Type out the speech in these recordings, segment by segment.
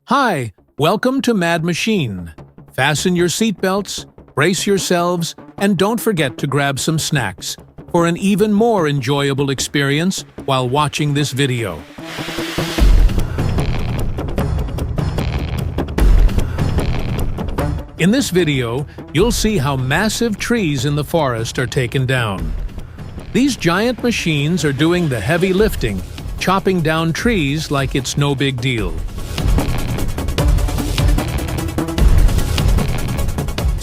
Hi, welcome to Mad Machine. Fasten your seatbelts, brace yourselves, and don't forget to grab some snacks for an even more enjoyable experience while watching this video. In this video, you'll see how massive trees in the forest are taken down. These giant machines are doing the heavy lifting, chopping down trees like it's no big deal.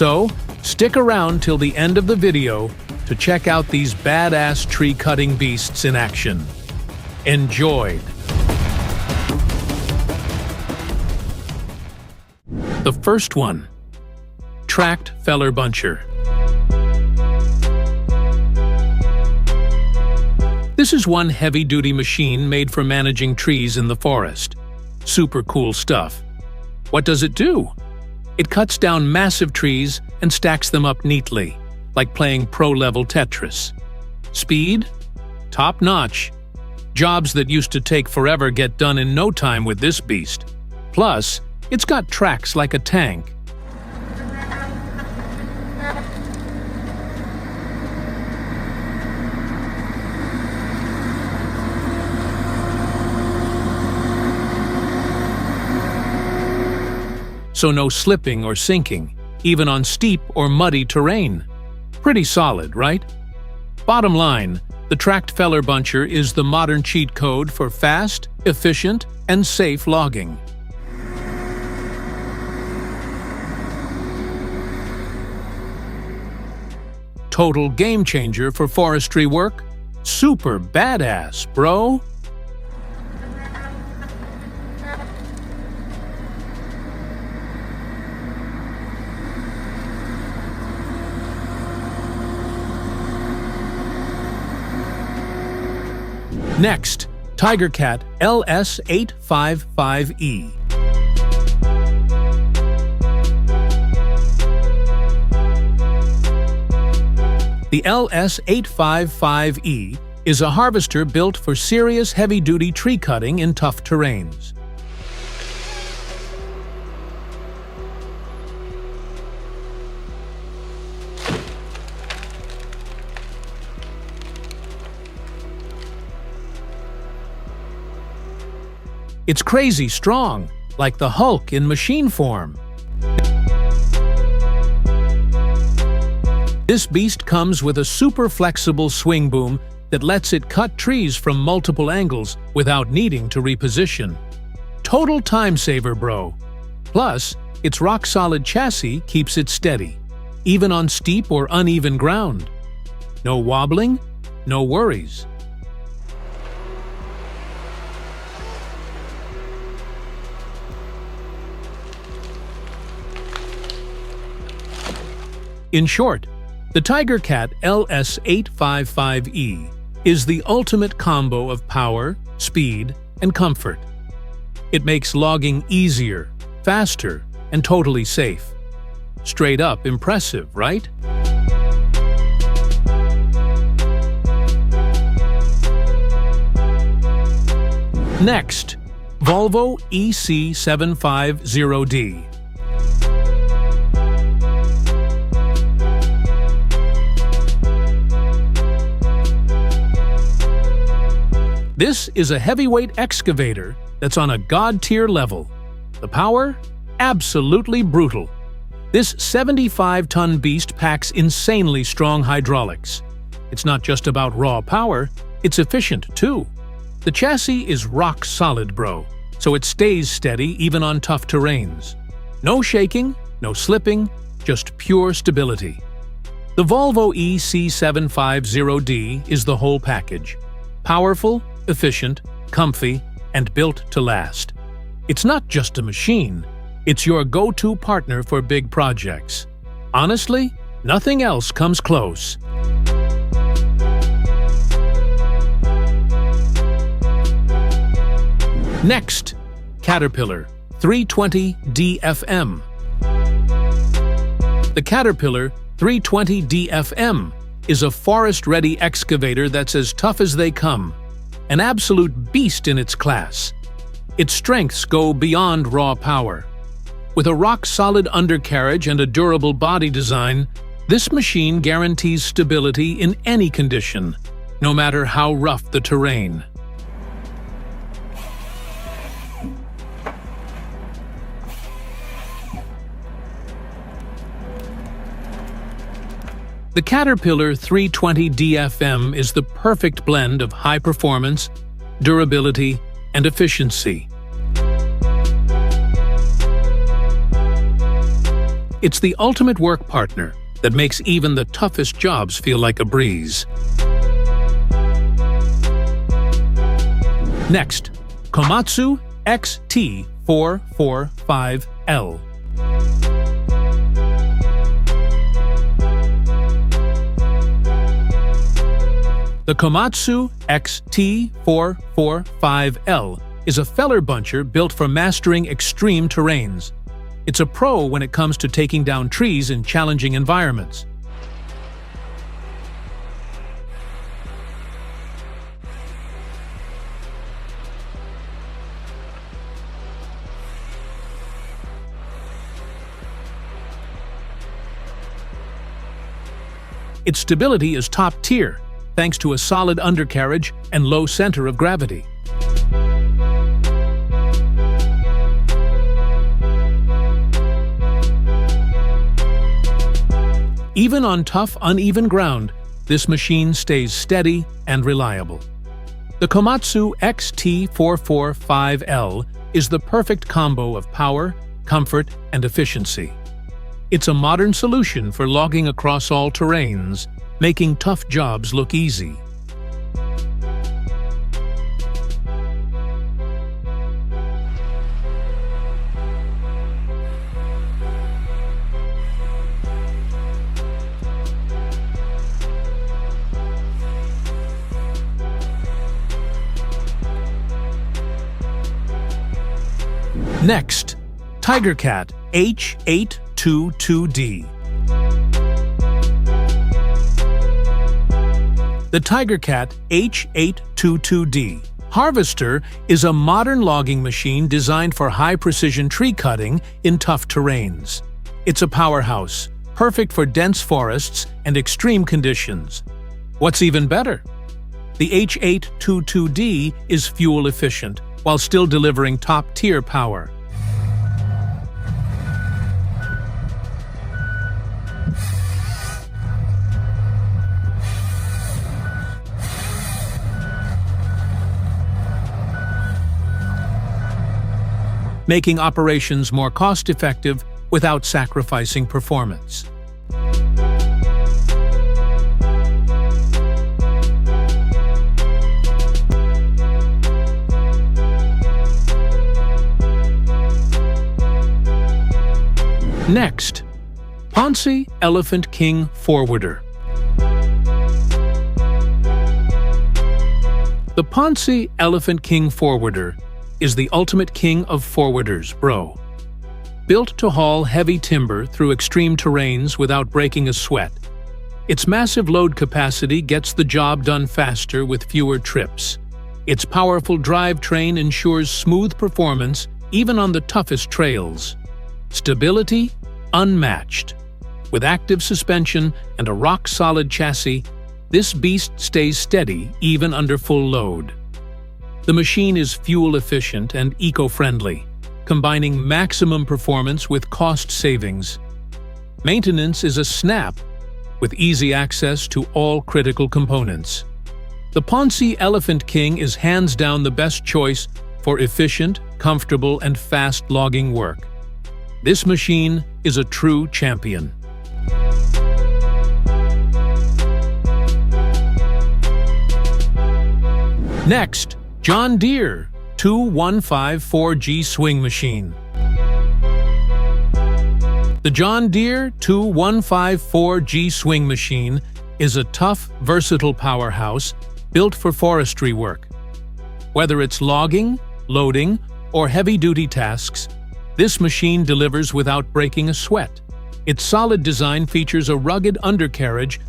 So, stick around till the end of the video to check out these badass tree-cutting beasts in action. Enjoy! The first one. Tracked Feller Buncher. This is one heavy-duty machine made for managing trees in the forest. Super cool stuff. What does it do? It cuts down massive trees and stacks them up neatly, like playing pro-level Tetris. Speed? Top-notch. Jobs that used to take forever get done in no time with this beast. Plus, it's got tracks like a tank. So no slipping or sinking, even on steep or muddy terrain. Pretty solid, right? Bottom line, the Tracked Feller Buncher is the modern cheat code for fast, efficient, and safe logging. Total game changer for forestry work? Super badass, bro! Next, TigerCat LS855E. The LS855E is a harvester built for serious heavy-duty tree cutting in tough terrains. It's crazy strong, like the Hulk in machine form. This beast comes with a super flexible swing boom that lets it cut trees from multiple angles without needing to reposition. Total time saver, bro. Plus, its rock-solid chassis keeps it steady, even on steep or uneven ground. No wobbling, no worries. In short, the TigerCat LS855E is the ultimate combo of power, speed, and comfort. It makes logging easier, faster, and totally safe. Straight up impressive, right? Next, Volvo EC750D. This is a heavyweight excavator that's on a god-tier level. The power? Absolutely brutal. This 75-ton beast packs insanely strong hydraulics. It's not just about raw power, it's efficient too. The chassis is rock solid, bro, so it stays steady even on tough terrains. No shaking, no slipping, just pure stability. The Volvo EC750D is the whole package. Powerful, efficient, comfy, and built to last. It's not just a machine, it's your go-to partner for big projects. Honestly, nothing else comes close. Next, Caterpillar 320 DFM. The Caterpillar 320 DFM is a forest-ready excavator that's as tough as they come. An absolute beast in its class. Its strengths go beyond raw power. With a rock-solid undercarriage and a durable body design, this machine guarantees stability in any condition, no matter how rough the terrain. The Caterpillar 320 DFM is the perfect blend of high performance, durability, and efficiency. It's the ultimate work partner that makes even the toughest jobs feel like a breeze. Next, Komatsu XT445L. The Komatsu XT445L is a feller buncher built for mastering extreme terrains. It's a pro when it comes to taking down trees in challenging environments. Its stability is top tier, thanks to a solid undercarriage and low center of gravity. Even on tough, uneven ground, this machine stays steady and reliable. The Komatsu XT445L is the perfect combo of power, comfort, and efficiency. It's a modern solution for logging across all terrains, making tough jobs look easy. Next, TigerCat H822D. The TigerCat H822D Harvester is a modern logging machine designed for high-precision tree cutting in tough terrains. It's a powerhouse, perfect for dense forests and extreme conditions. What's even better? The H822D is fuel-efficient while still delivering top-tier power. Making operations more cost-effective without sacrificing performance. Next, Ponce Elephant King Forwarder. The Ponce Elephant King Forwarder is the ultimate king of forwarders, bro. Built to haul heavy timber through extreme terrains without breaking a sweat, its massive load capacity gets the job done faster with fewer trips. Its powerful drivetrain ensures smooth performance even on the toughest trails. Stability unmatched. With active suspension and a rock-solid chassis, this beast stays steady even under full load. The machine is fuel-efficient and eco-friendly, combining maximum performance with cost savings. Maintenance is a snap, with easy access to all critical components. The Ponce Elephant King is hands down the best choice for efficient, comfortable, and fast logging work. This machine is a true champion. Next, John Deere 2154G Swing Machine. The John Deere 2154G Swing Machine is a tough, versatile powerhouse built for forestry work. Whether it's logging, loading, or heavy-duty tasks, this machine delivers without breaking a sweat. Its solid design features a rugged undercarriage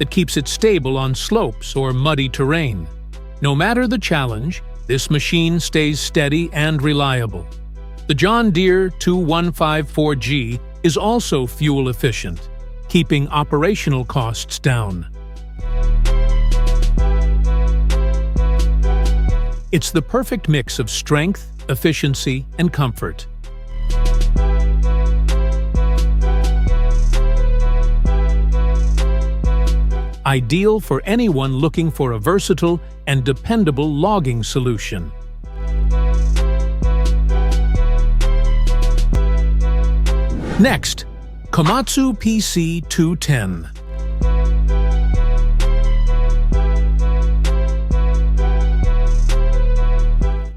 that keeps it stable on slopes or muddy terrain. No matter the challenge, this machine stays steady and reliable. The John Deere 2154G is also fuel efficient, keeping operational costs down. It's the perfect mix of strength, efficiency, and comfort. Ideal for anyone looking for a versatile and dependable logging solution. Next, Komatsu PC210.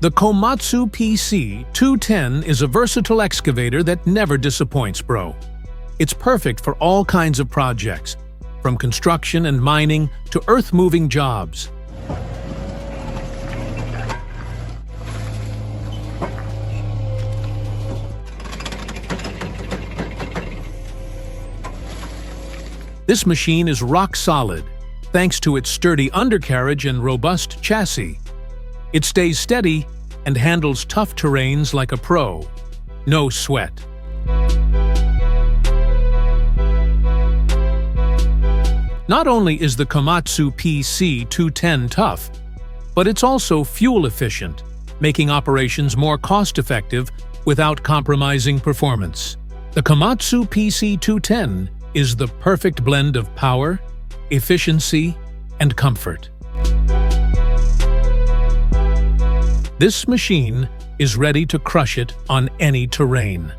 The Komatsu PC210 is a versatile excavator that never disappoints, bro. It's perfect for all kinds of projects, from construction and mining to earth-moving jobs. This machine is rock solid, thanks to its sturdy undercarriage and robust chassis. It stays steady and handles tough terrains like a pro. No sweat. Not only is the Komatsu PC210 tough, but it's also fuel efficient, making operations more cost-effective without compromising performance. The Komatsu PC210 is the perfect blend of power, efficiency, and comfort. This machine is ready to crush it on any terrain.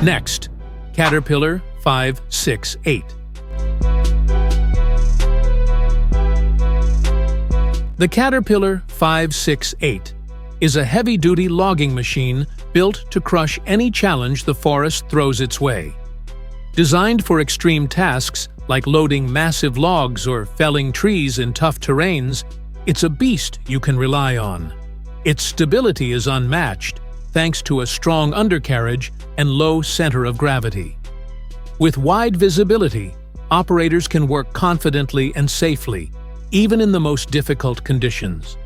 Next, Caterpillar 568. The Caterpillar 568 is a heavy-duty logging machine built to crush any challenge the forest throws its way. Designed for extreme tasks like loading massive logs or felling trees in tough terrains, it's a beast you can rely on. Its stability is unmatched, thanks to a strong undercarriage and low center of gravity. With wide visibility, operators can work confidently and safely, even in the most difficult conditions.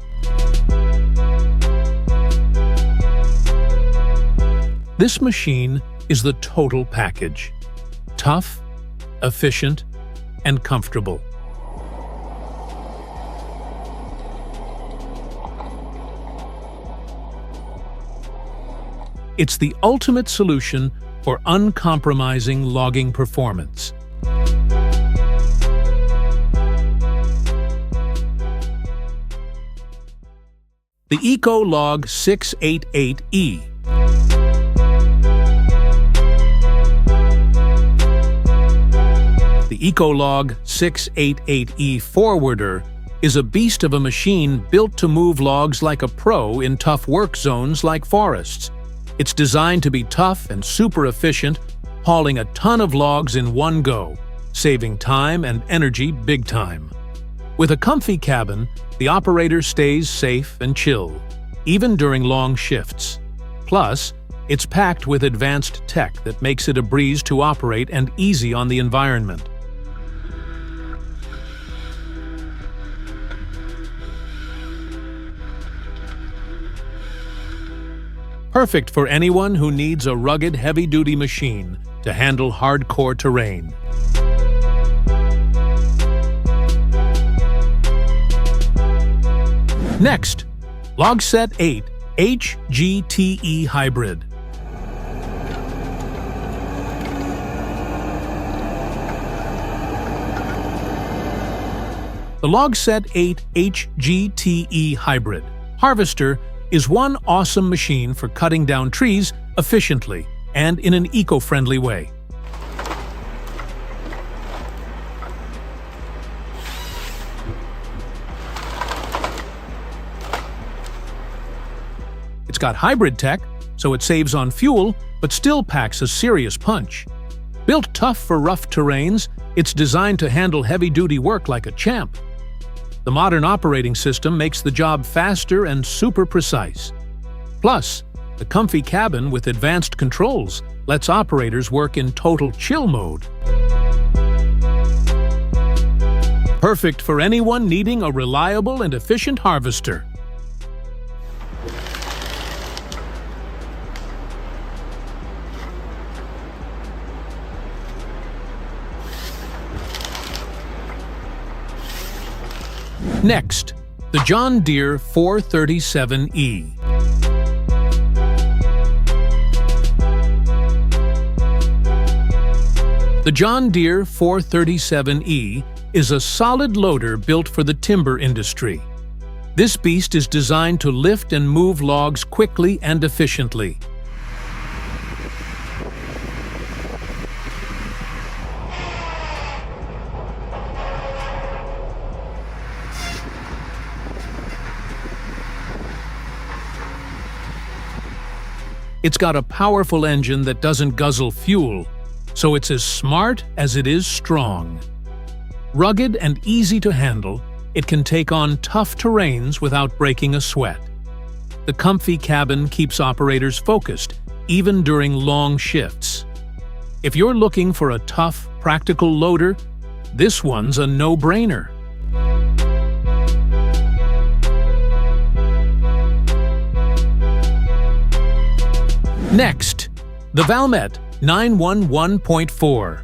This machine is the total package: tough, efficient, and comfortable. It's the ultimate solution for uncompromising logging performance. The EcoLog 688E. The EcoLog 688E Forwarder is a beast of a machine built to move logs like a pro in tough work zones like forests. It's designed to be tough and super efficient, hauling a ton of logs in one go, saving time and energy big time. With a comfy cabin, the operator stays safe and chill, even during long shifts. Plus, it's packed with advanced tech that makes it a breeze to operate and easy on the environment. Perfect for anyone who needs a rugged, heavy-duty machine to handle hardcore terrain. Next, Logset 8 HGTE Hybrid. The Logset 8 HGTE Hybrid harvester is one awesome machine for cutting down trees efficiently and in an eco-friendly way. It's got hybrid tech, so it saves on fuel but still packs a serious punch. Built tough for rough terrains, it's designed to handle heavy-duty work like a champ. The modern operating system makes the job faster and super precise. Plus, the comfy cabin with advanced controls lets operators work in total chill mode. Perfect for anyone needing a reliable and efficient harvester. Next, the John Deere 437E. The John Deere 437E is a solid loader built for the timber industry. This beast is designed to lift and move logs quickly and efficiently. It's got a powerful engine that doesn't guzzle fuel, so it's as smart as it is strong. Rugged and easy to handle, it can take on tough terrains without breaking a sweat. The comfy cabin keeps operators focused, even during long shifts. If you're looking for a tough, practical loader, this one's a no-brainer. Next, the Valmet 911.4.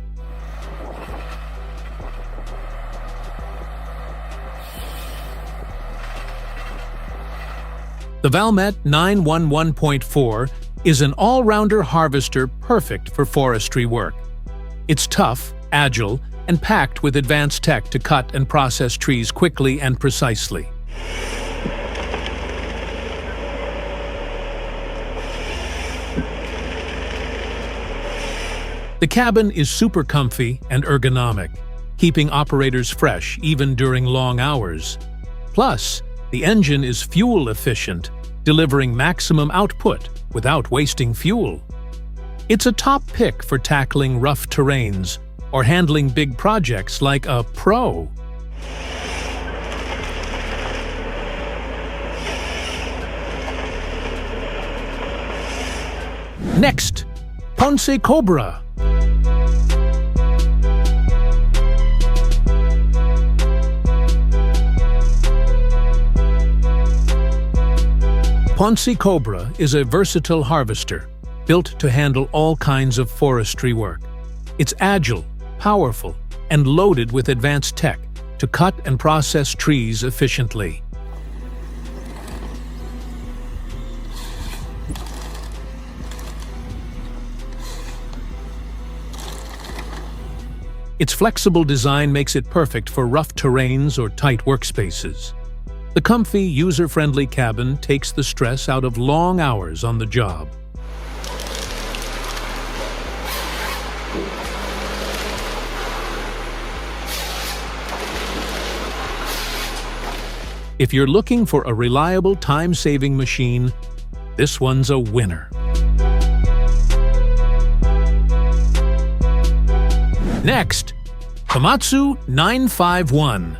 The Valmet 911.4 is an all-rounder harvester perfect for forestry work. It's tough, agile, and packed with advanced tech to cut and process trees quickly and precisely. The cabin is super comfy and ergonomic, keeping operators fresh even during long hours. Plus, the engine is fuel efficient, delivering maximum output without wasting fuel. It's a top pick for tackling rough terrains or handling big projects like a pro. Next, Ponce Cobra. Ponce Cobra is a versatile harvester, built to handle all kinds of forestry work. It's agile, powerful, and loaded with advanced tech to cut and process trees efficiently. Its flexible design makes it perfect for rough terrains or tight workspaces. The comfy, user-friendly cabin takes the stress out of long hours on the job. If you're looking for a reliable, time-saving machine, this one's a winner. Next, Komatsu 951.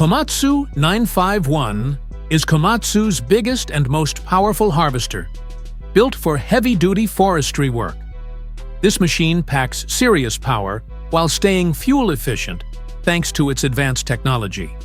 Komatsu 951 is Komatsu's biggest and most powerful harvester, built for heavy-duty forestry work. This machine packs serious power while staying fuel efficient thanks to its advanced technology.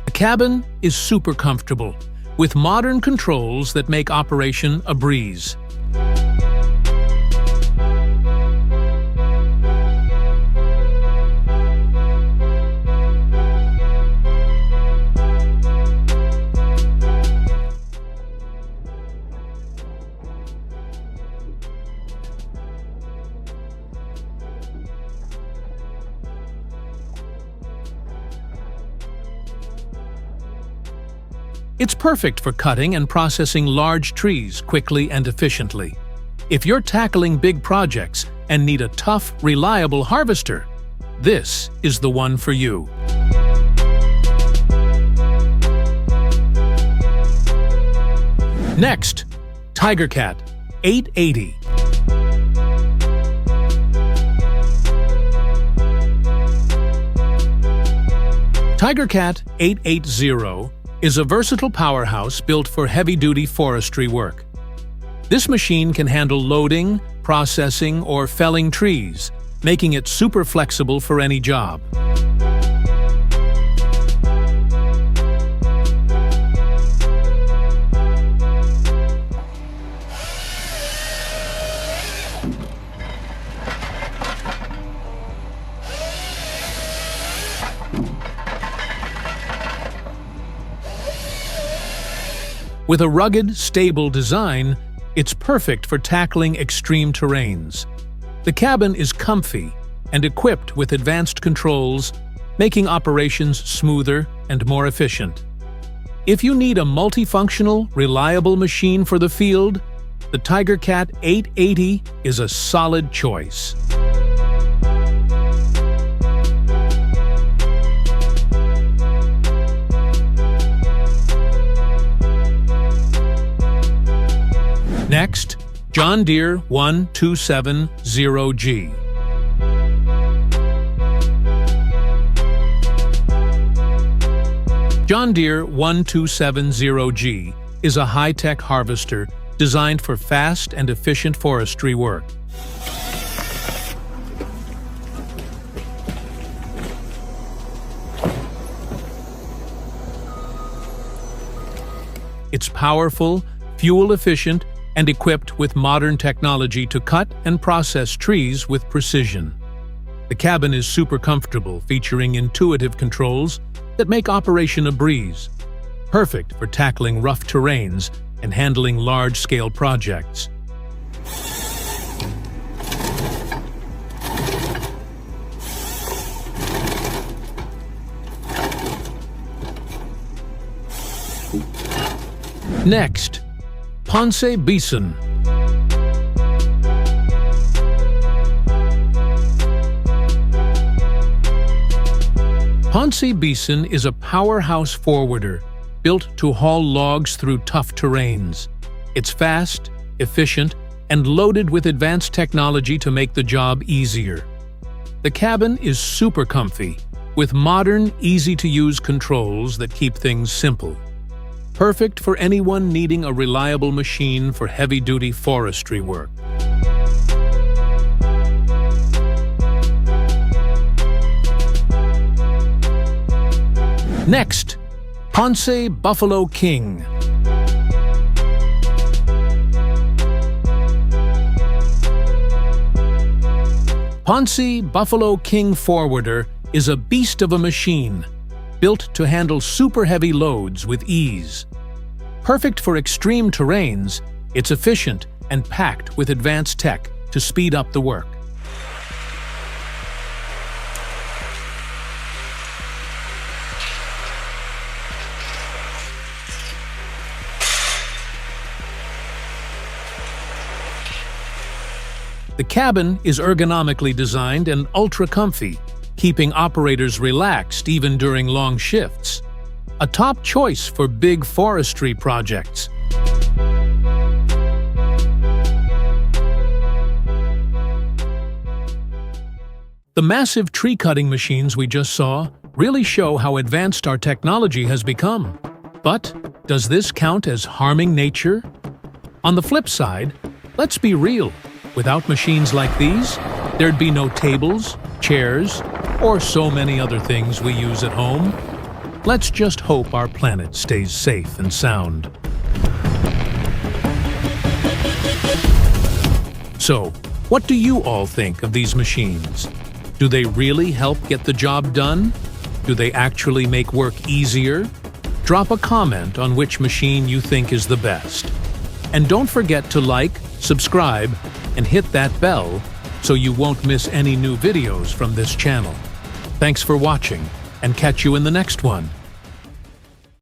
The cabin is super comfortable, with modern controls that make operation a breeze. It's perfect for cutting and processing large trees quickly and efficiently. If you're tackling big projects and need a tough, reliable harvester, this is the one for you. Next, TigerCat 880. TigerCat 880 is a versatile powerhouse built for heavy-duty forestry work. This machine can handle loading, processing, or felling trees, making it super flexible for any job. With a rugged, stable design, it's perfect for tackling extreme terrains. The cabin is comfy and equipped with advanced controls, making operations smoother and more efficient. If you need a multifunctional, reliable machine for the field, the TigerCat 880 is a solid choice. Next, John Deere 1270G. John Deere 1270G is a high-tech harvester designed for fast and efficient forestry work. It's powerful, fuel-efficient, and equipped with modern technology to cut and process trees with precision. The cabin is super comfortable, featuring intuitive controls that make operation a breeze, perfect for tackling rough terrains and handling large-scale projects. Next, Ponce Bison. Ponce Bison is a powerhouse forwarder built to haul logs through tough terrains. It's fast, efficient, and loaded with advanced technology to make the job easier. The cabin is super comfy, with modern, easy-to-use controls that keep things simple. Perfect for anyone needing a reliable machine for heavy-duty forestry work. Next, Ponce Buffalo King. Ponce Buffalo King Forwarder is a beast of a machine, built to handle super heavy loads with ease. Perfect for extreme terrains, it's efficient and packed with advanced tech to speed up the work. The cabin is ergonomically designed and ultra-comfy, keeping operators relaxed even during long shifts. A top choice for big forestry projects. The massive tree-cutting machines we just saw really show how advanced our technology has become. But does this count as harming nature? On the flip side, let's be real. Without machines like these, there'd be no tables, chairs, or so many other things we use at home. Let's just hope our planet stays safe and sound. So, what do you all think of these machines? Do they really help get the job done? Do they actually make work easier? Drop a comment on which machine you think is the best. And don't forget to like, subscribe, and hit that bell so you won't miss any new videos from this channel. Thanks for watching, and catch you in the next one.